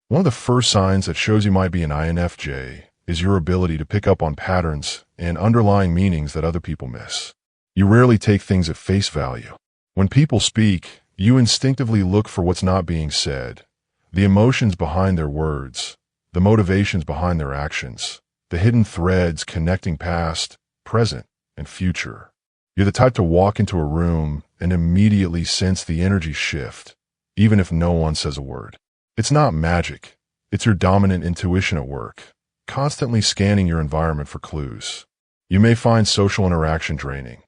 One of the first signs that shows you might be an INFJ is your ability to pick up on patterns and underlying meanings that other people miss. You rarely take things at face value. When people speak, you instinctively look for what's not being said, the emotions behind their words, the motivations behind their actions, the hidden threads connecting past, present, and future. You're the type to walk into a room and immediately sense the energy shift, even if no one says a word. It's not magic. It's your dominant intuition at work, constantly scanning your environment for clues. You may find social interaction draining,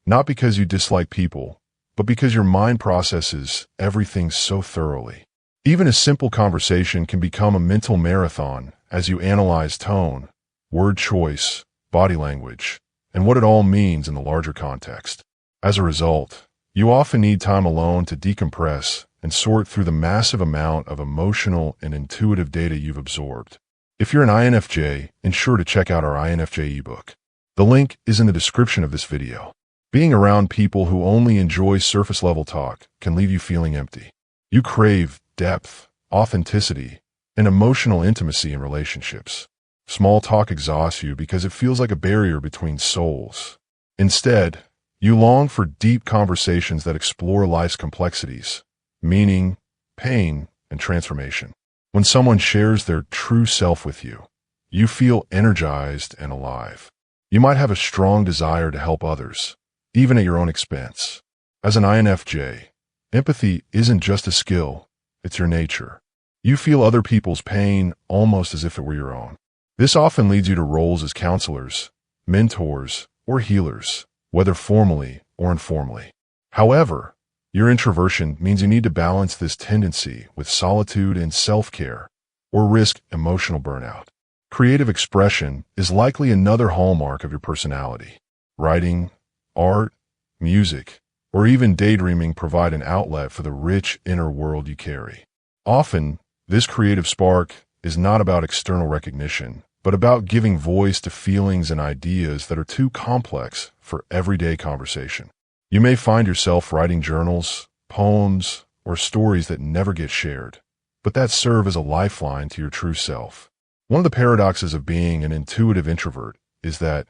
not because you dislike people, but because your mind processes everything so thoroughly. Even a simple conversation can become a mental marathon as you analyze tone, word choice, body language, and what it all means in the larger context. As a result, you often need time alone to decompress and sort through the massive amount of emotional and intuitive data you've absorbed. If you're an INFJ, ensure to check out our INFJ ebook. The link is in the description of this video. Being around people who only enjoy surface-level talk can leave you feeling empty. You crave depth, authenticity, and emotional intimacy in relationships. Small talk exhausts you because it feels like a barrier between souls. Instead, you long for deep conversations that explore life's complexities, meaning, pain, and transformation. When someone shares their true self with you, you feel energized and alive. You might have a strong desire to help others, even at your own expense. As an INFJ, empathy isn't just a skill, it's your nature. You feel other people's pain almost as if it were your own. This often leads you to roles as counselors, mentors, or healers, whether formally or informally. However, your introversion means you need to balance this tendency with solitude and self-care, or risk emotional burnout. Creative expression is likely another hallmark of your personality. Writing, art, music, or even daydreaming provide an outlet for the rich inner world you carry. Often, this creative spark is not about external recognition, but about giving voice to feelings and ideas that are too complex for everyday conversation. You may find yourself writing journals, poems, or stories that never get shared, but that serve as a lifeline to your true self. One of the paradoxes of being an intuitive introvert is that,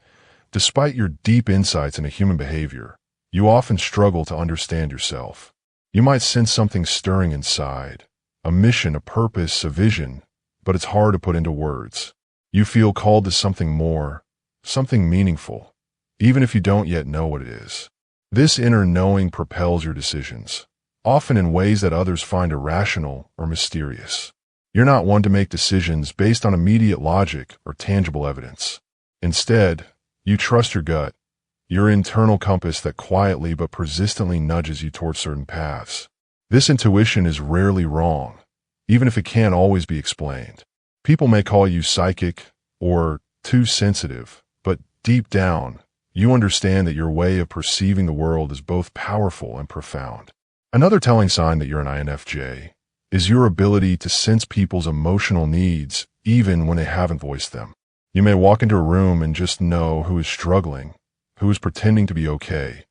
despite your deep insights into human behavior, you often struggle to understand yourself. You might sense something stirring inside, a mission, a purpose, a vision, but it's hard to put into words. You feel called to something more, something meaningful, even if you don't yet know what it is. This inner knowing propels your decisions, often in ways that others find irrational or mysterious. You're not one to make decisions based on immediate logic or tangible evidence. Instead, you trust your gut, your internal compass that quietly but persistently nudges you toward certain paths. This intuition is rarely wrong, even if it can't always be explained. People may call you psychic or too sensitive, but deep down, you understand that your way of perceiving the world is both powerful and profound. Another telling sign that you're an INFJ is your ability to sense people's emotional needs even when they haven't voiced them. You may walk into a room and just know who is struggling, who is pretending to be okay,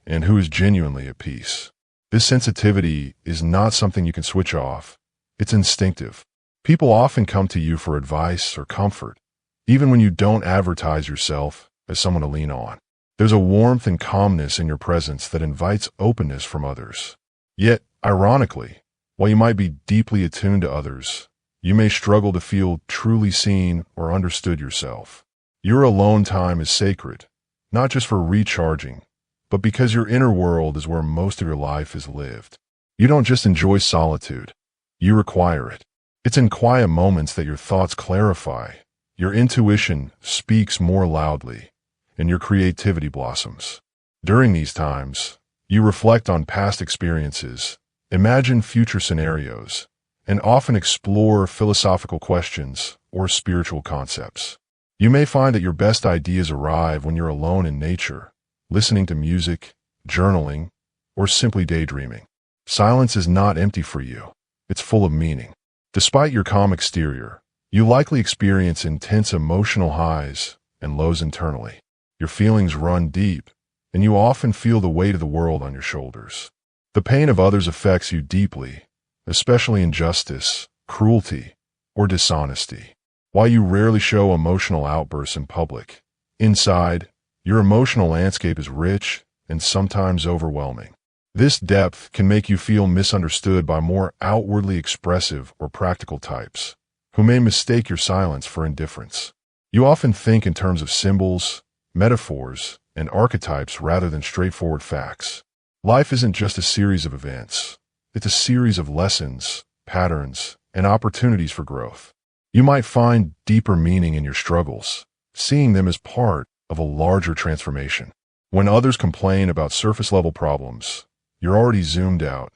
and who is genuinely at peace. This sensitivity is not something you can switch off. It's instinctive. People often come to you for advice or comfort, even when you don't advertise yourself as someone to lean on. There's a warmth and calmness in your presence that invites openness from others. Yet, ironically, while you might be deeply attuned to others, you may struggle to feel truly seen or understood yourself. Your alone time is sacred, not just for recharging, but because your inner world is where most of your life is lived. You don't just enjoy solitude, you require it. It's in quiet moments that your thoughts clarify, your intuition speaks more loudly, and your creativity blossoms. During these times, you reflect on past experiences, imagine future scenarios, and often explore philosophical questions or spiritual concepts. You may find that your best ideas arrive when you're alone in nature, listening to music, journaling, or simply daydreaming. Silence is not empty for you. It's full of meaning. Despite your calm exterior, you likely experience intense emotional highs and lows internally. Your feelings run deep, and you often feel the weight of the world on your shoulders. The pain of others affects you deeply, especially injustice, cruelty, or dishonesty. While you rarely show emotional outbursts in public, inside, your emotional landscape is rich and sometimes overwhelming. This depth can make you feel misunderstood by more outwardly expressive or practical types, who may mistake your silence for indifference. You often think in terms of symbols, metaphors, and archetypes rather than straightforward facts. Life isn't just a series of events. It's a series of lessons, patterns, and opportunities for growth. You might find deeper meaning in your struggles, seeing them as part of a larger transformation. When others complain about surface-level problems, you're already zoomed out,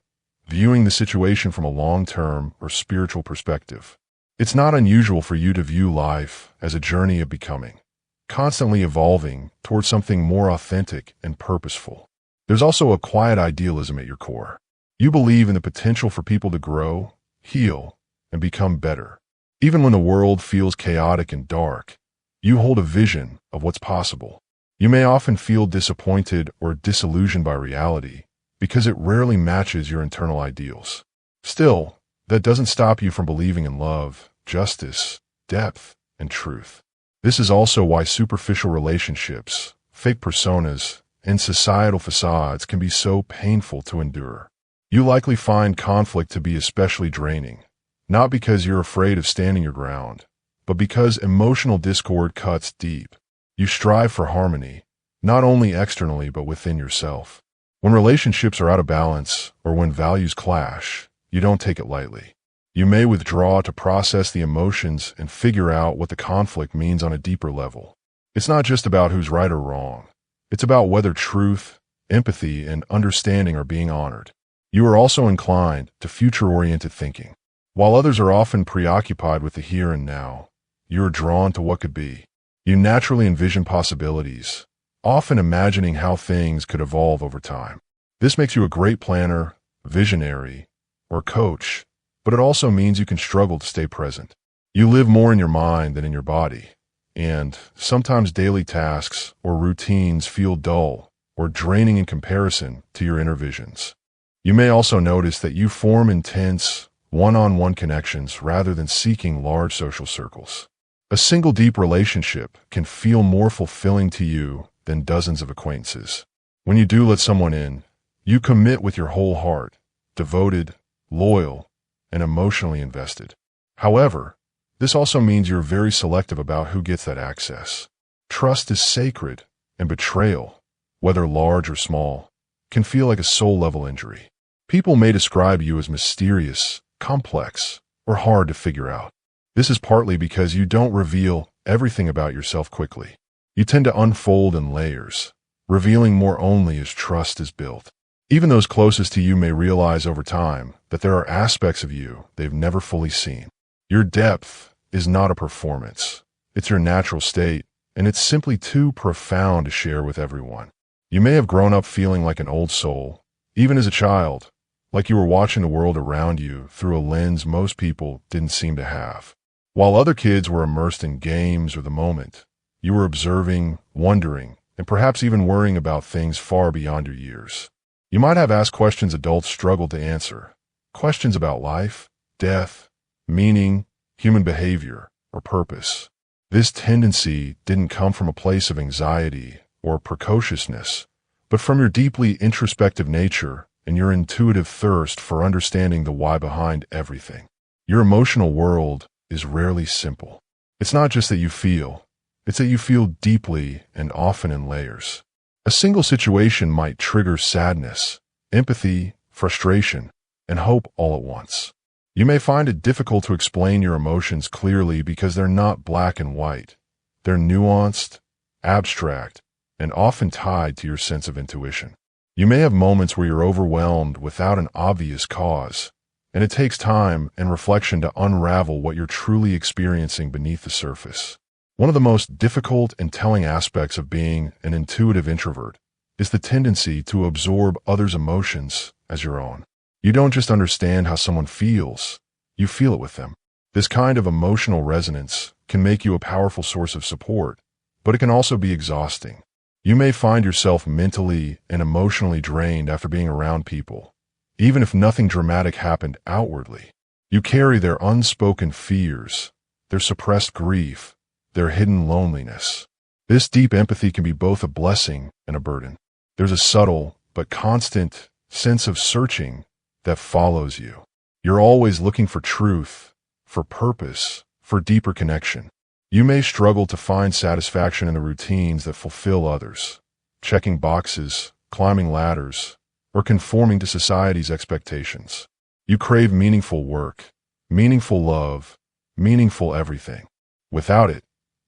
viewing the situation from a long-term or spiritual perspective. It's not unusual for you to view life as a journey of becoming, constantly evolving towards something more authentic and purposeful. There's also a quiet idealism at your core. You believe in the potential for people to grow, heal, and become better. Even when the world feels chaotic and dark, you hold a vision of what's possible. You may often feel disappointed or disillusioned by reality because it rarely matches your internal ideals. Still, that doesn't stop you from believing in love, justice, depth, and truth. This is also why superficial relationships, fake personas, and societal facades can be so painful to endure. You likely find conflict to be especially draining, not because you're afraid of standing your ground, but because emotional discord cuts deep. You strive for harmony, not only externally but within yourself. When relationships are out of balance or when values clash, you don't take it lightly. You may withdraw to process the emotions and figure out what the conflict means on a deeper level. It's not just about who's right or wrong. It's about whether truth, empathy, and understanding are being honored. You are also inclined to future-oriented thinking. While others are often preoccupied with the here and now, you are drawn to what could be. You naturally envision possibilities, often imagining how things could evolve over time. This makes you a great planner, visionary, or coach, but it also means you can struggle to stay present. You live more in your mind than in your body, and sometimes daily tasks or routines feel dull or draining in comparison to your inner visions. You may also notice that you form intense, one-on-one connections rather than seeking large social circles. A single deep relationship can feel more fulfilling to you than dozens of acquaintances. When you do let someone in, you commit with your whole heart, devoted, loyal, and emotionally invested. However, this also means you're very selective about who gets that access. Trust is sacred, and betrayal, whether large or small, can feel like a soul-level injury. People may describe you as mysterious, complex, or hard to figure out. This is partly because you don't reveal everything about yourself quickly. You tend to unfold in layers, revealing more only as trust is built. Even those closest to you may realize over time that there are aspects of you they've never fully seen. Your depth is not a performance. It's your natural state, and it's simply too profound to share with everyone. You may have grown up feeling like an old soul, even as a child, like you were watching the world around you through a lens most people didn't seem to have. While other kids were immersed in games or the moment, you were observing, wondering, and perhaps even worrying about things far beyond your years. You might have asked questions adults struggled to answer, questions about life, death, meaning, human behavior, or purpose. This tendency didn't come from a place of anxiety or precociousness, but from your deeply introspective nature and your intuitive thirst for understanding the why behind everything. Your emotional world is rarely simple. It's not just that you feel, it's that you feel deeply and often in layers. A single situation might trigger sadness, empathy, frustration, and hope all at once. You may find it difficult to explain your emotions clearly because they're not black and white. They're nuanced, abstract, and often tied to your sense of intuition. You may have moments where you're overwhelmed without an obvious cause, and it takes time and reflection to unravel what you're truly experiencing beneath the surface. One of the most difficult and telling aspects of being an intuitive introvert is the tendency to absorb others' emotions as your own. You don't just understand how someone feels, you feel it with them. This kind of emotional resonance can make you a powerful source of support, but it can also be exhausting. You may find yourself mentally and emotionally drained after being around people, even if nothing dramatic happened outwardly. You carry their unspoken fears, their suppressed grief, their hidden loneliness. This deep empathy can be both a blessing and a burden. There's a subtle but constant sense of searching that follows you. You're always looking for truth, for purpose, for deeper connection. You may struggle to find satisfaction in the routines that fulfill others, checking boxes, climbing ladders, or conforming to society's expectations. You crave meaningful work, meaningful love, meaningful everything. Without it,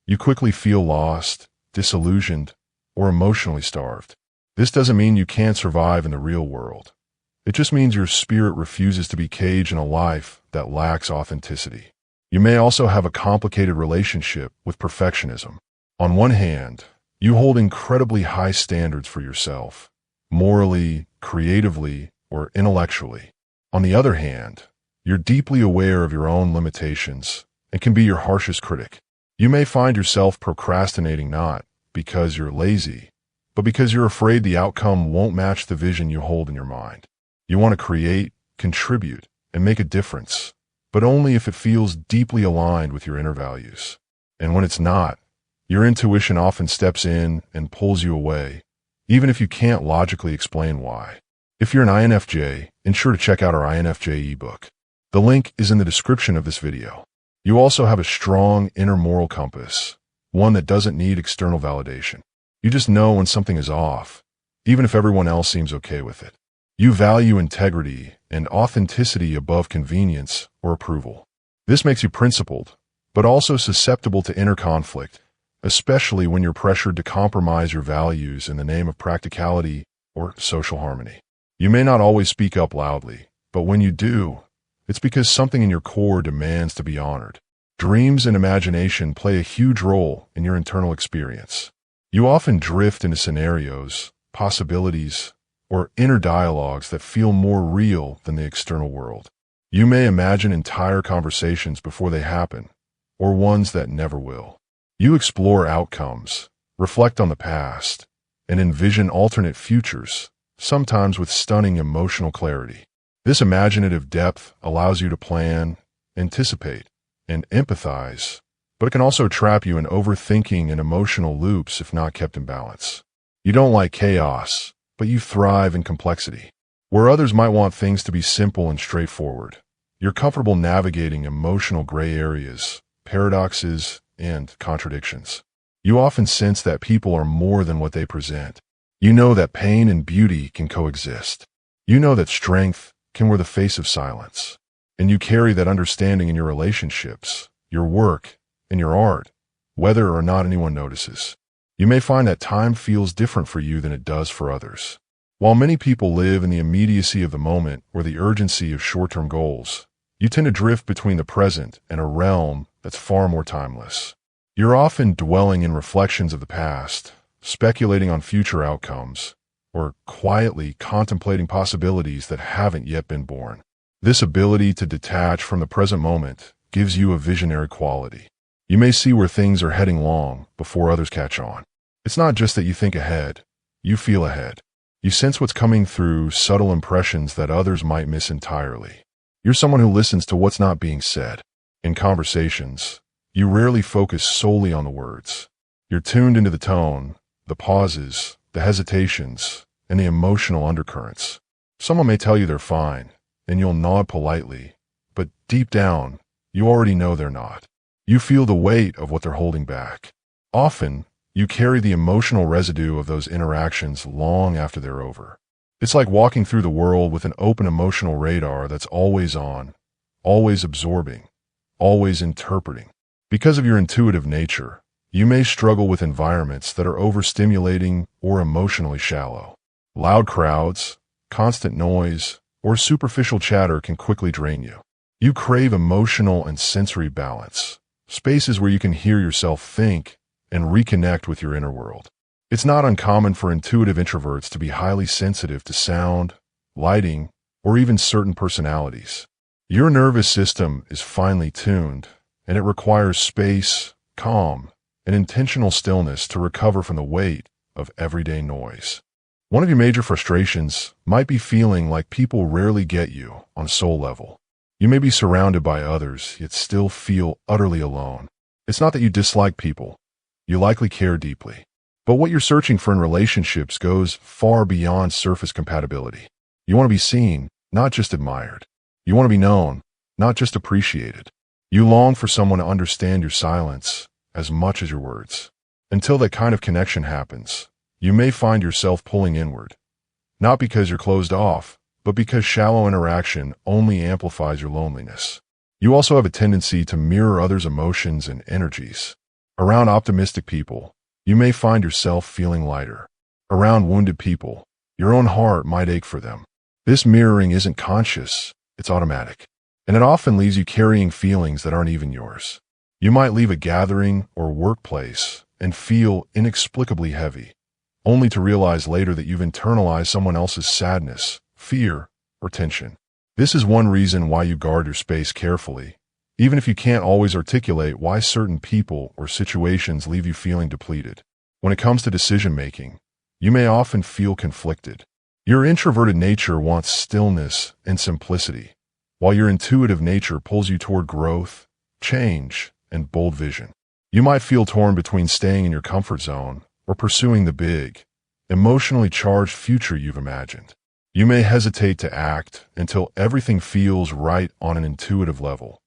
you quickly feel lost, disillusioned, or emotionally starved. This doesn't mean you can't survive in the real world. It just means your spirit refuses to be caged in a life that lacks authenticity. You may also have a complicated relationship with perfectionism. On one hand, you hold incredibly high standards for yourself, morally, creatively, or intellectually. On the other hand, you're deeply aware of your own limitations and can be your harshest critic. You may find yourself procrastinating not because you're lazy, but because you're afraid the outcome won't match the vision you hold in your mind. You want to create, contribute, and make a difference, but only if it feels deeply aligned with your inner values. And when it's not, your intuition often steps in and pulls you away, even if you can't logically explain why. If you're an INFJ, ensure to check out our INFJ ebook. The link is in the description of this video. You also have a strong inner moral compass, one that doesn't need external validation. You just know when something is off, even if everyone else seems okay with it. You value integrity and authenticity above convenience or approval. This makes you principled, but also susceptible to inner conflict, especially when you're pressured to compromise your values in the name of practicality or social harmony. You may not always speak up loudly, but when you do, it's because something in your core demands to be honored. Dreams and imagination play a huge role in your internal experience. You often drift into scenarios, possibilities, or inner dialogues that feel more real than the external world. You may imagine entire conversations before they happen, or ones that never will. You explore outcomes, reflect on the past, and envision alternate futures, sometimes with stunning emotional clarity. This imaginative depth allows you to plan, anticipate, and empathize, but it can also trap you in overthinking and emotional loops if not kept in balance. You don't like chaos, but you thrive in complexity. Where others might want things to be simple and straightforward, you're comfortable navigating emotional gray areas, paradoxes, and contradictions. You often sense that people are more than what they present. You know that pain and beauty can coexist. You know that strength can wear the face of silence. And you carry that understanding in your relationships, your work, and your art, whether or not anyone notices. You may find that time feels different for you than it does for others. While many people live in the immediacy of the moment or the urgency of short-term goals, you tend to drift between the present and a realm that's far more timeless. You're often dwelling in reflections of the past, speculating on future outcomes, or quietly contemplating possibilities that haven't yet been born. This ability to detach from the present moment gives you a visionary quality. You may see where things are heading long before others catch on. It's not just that you think ahead, you feel ahead. You sense what's coming through subtle impressions that others might miss entirely. You're someone who listens to what's not being said. In conversations, you rarely focus solely on the words. You're tuned into the tone, the pauses, the hesitations, and the emotional undercurrents. Someone may tell you they're fine, and you'll nod politely, but deep down, you already know they're not. You feel the weight of what they're holding back. Often, you carry the emotional residue of those interactions long after they're over. It's like walking through the world with an open emotional radar that's always on, always absorbing, always interpreting. Because of your intuitive nature, you may struggle with environments that are overstimulating or emotionally shallow. Loud crowds, constant noise, or superficial chatter can quickly drain you. You crave emotional and sensory balance, spaces where you can hear yourself think and reconnect with your inner world. It's not uncommon for intuitive introverts to be highly sensitive to sound, lighting, or even certain personalities. Your nervous system is finely tuned, and it requires space, calm, and intentional stillness to recover from the weight of everyday noise. One of your major frustrations might be feeling like people rarely get you on a soul level. You may be surrounded by others, yet still feel utterly alone. It's not that you dislike people. You likely care deeply. But what you're searching for in relationships goes far beyond surface compatibility. You want to be seen, not just admired. You want to be known, not just appreciated. You long for someone to understand your silence as much as your words. Until that kind of connection happens, you may find yourself pulling inward. Not because you're closed off, but because shallow interaction only amplifies your loneliness. You also have a tendency to mirror others' emotions and energies. Around optimistic people, you may find yourself feeling lighter. Around wounded people, your own heart might ache for them. This mirroring isn't conscious, it's automatic. And it often leaves you carrying feelings that aren't even yours. You might leave a gathering or workplace and feel inexplicably heavy, only to realize later that you've internalized someone else's sadness, fear, or tension. This is one reason why you guard your space carefully, even if you can't always articulate why certain people or situations leave you feeling depleted. When it comes to decision-making, you may often feel conflicted. Your introverted nature wants stillness and simplicity, while your intuitive nature pulls you toward growth, change, and bold vision. You might feel torn between staying in your comfort zone or pursuing the big, emotionally charged future you've imagined. You may hesitate to act until everything feels right on an intuitive level,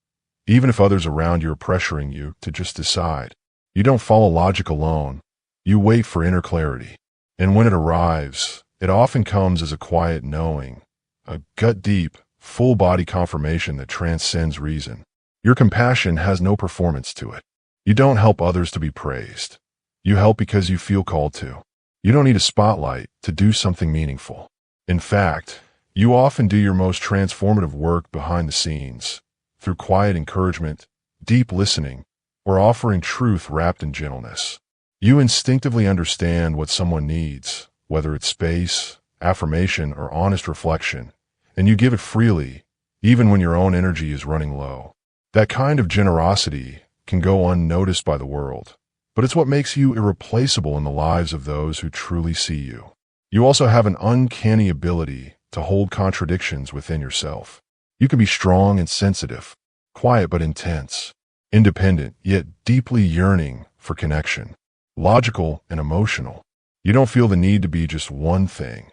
even if others around you are pressuring you to just decide. You don't follow logic alone. You wait for inner clarity. And when it arrives, it often comes as a quiet knowing, a gut-deep, full-body confirmation that transcends reason. Your compassion has no performance to it. You don't help others to be praised. You help because you feel called to. You don't need a spotlight to do something meaningful. In fact, you often do your most transformative work behind the scenes, through quiet encouragement, deep listening, or offering truth wrapped in gentleness. You instinctively understand what someone needs, whether it's space, affirmation, or honest reflection, and you give it freely, even when your own energy is running low. That kind of generosity can go unnoticed by the world, but it's what makes you irreplaceable in the lives of those who truly see you. You also have an uncanny ability to hold contradictions within yourself. You can be strong and sensitive, quiet but intense, independent yet deeply yearning for connection, logical and emotional. You don't feel the need to be just one thing,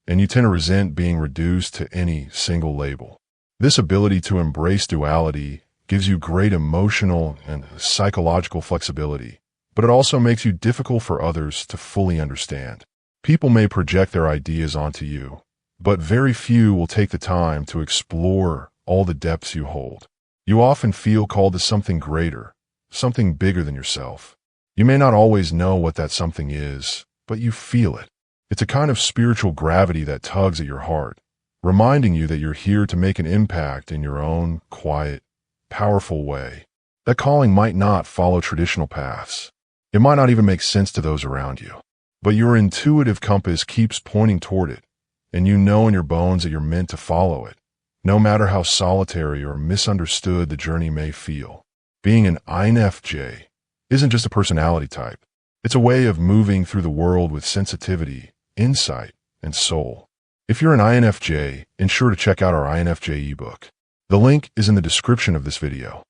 and you tend to resent being reduced to any single label. This ability to embrace duality gives you great emotional and psychological flexibility, but it also makes you difficult for others to fully understand. People may project their ideas onto you, but very few will take the time to explore all the depths you hold. You often feel called to something greater, something bigger than yourself. You may not always know what that something is, but you feel it. It's a kind of spiritual gravity that tugs at your heart, reminding you that you're here to make an impact in your own quiet, powerful way. That calling might not follow traditional paths. It might not even make sense to those around you. But your intuitive compass keeps pointing toward it, and you know in your bones that you're meant to follow it, no matter how solitary or misunderstood the journey may feel. Being an INFJ isn't just a personality type. It's a way of moving through the world with sensitivity, insight, and soul. If you're an INFJ, ensure to check out our INFJ ebook. The link is in the description of this video.